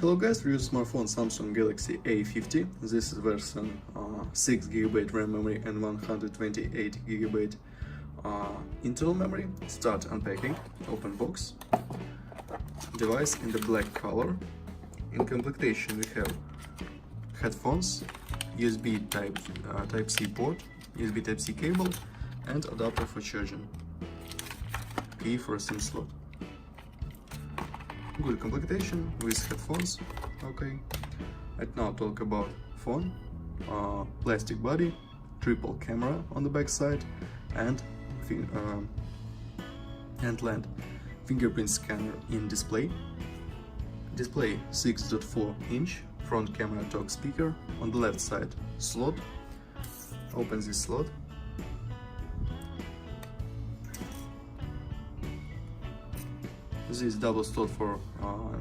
Hello guys, we use smartphone Samsung Galaxy A50. This is version 6GB RAM memory and 128GB internal memory. Start unpacking. Open box. Device in the black color. In completation we have headphones, USB Type-C port, USB Type-C cable and adapter for charging. Key for a SIM slot. Good completion with headphones. Okay. And now talk about phone. Plastic body, triple camera on the back side, and land. Fingerprint scanner in display. Display 6.4 inch. Front camera talk speaker. On the left side slot. Open this slot. This is double slot for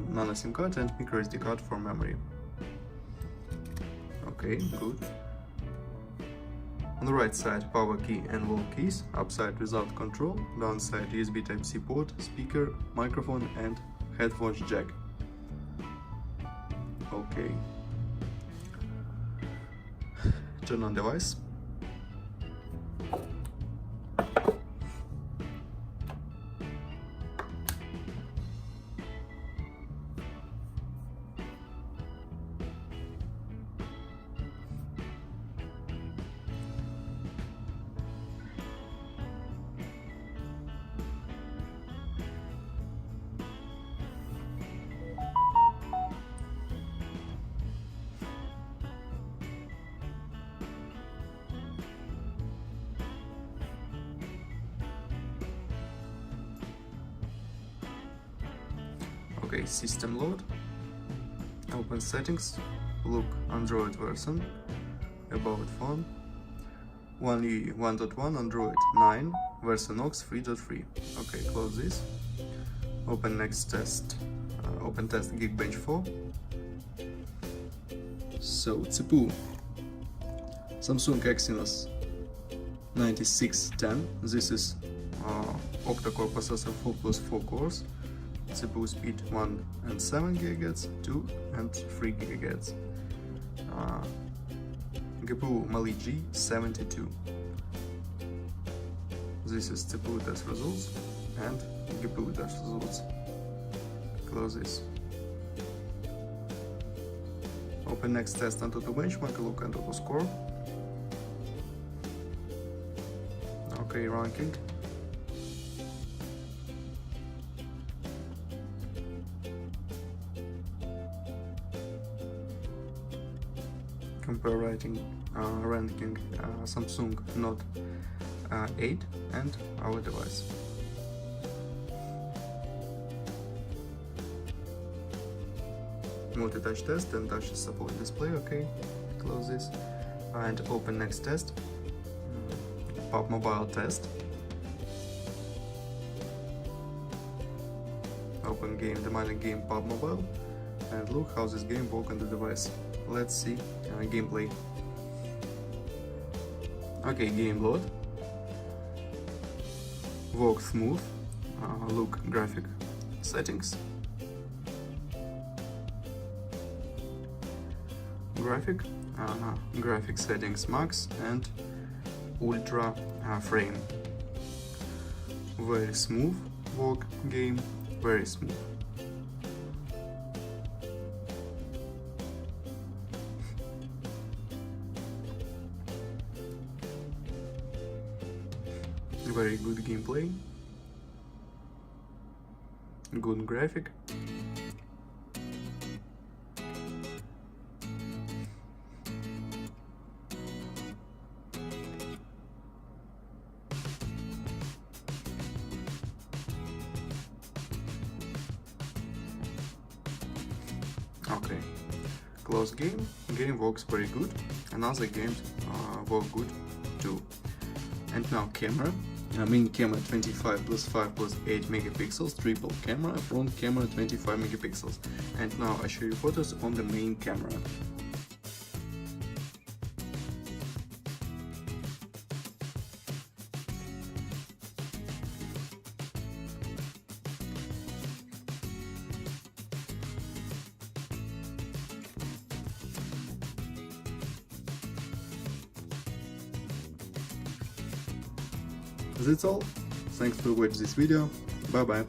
nano SIM card and micro SD card for memory. Okay, good. On the right side, power key and wall keys. Upside without control. Downside USB Type-C port, speaker, microphone and headphones jack. Okay. Turn on device. Okay, system load. Open settings. Look Android version. About phone. 1.1 Android 9 version OX 3.3. Okay, close this. Open next test. Open test Geekbench 4. So CPU Samsung Exynos 9610. This is octa-core processor 4+4 cores. CPU speed 1 and 7 GHz, 2 and 3 GHz. GPU Mali G72. This is CPU test results and GPU test results. Close this. Open next test AnTuTu benchmark, look AnTuTu score. Okay, ranking. Compare ranking Samsung Note 8 and our device. Multi-touch test and touch support display. Okay, close this and open next test. PUBG Mobile test. Open game, demanding game PUBG Mobile, and look how this game works on the device. Let's see gameplay. Okay, game load. Walk smooth. Look graphic settings. Graphic settings max and ultra frame. Very smooth walk game. Very smooth. Very good gameplay, good graphic. Okay, close game. Game works very good, and other games work good too. And now camera. Main camera 25 plus 5 plus 8 megapixels, triple camera, front camera 25 megapixels. And now I show you photos on the main camera. That's all. Thanks for watching this video. Bye bye.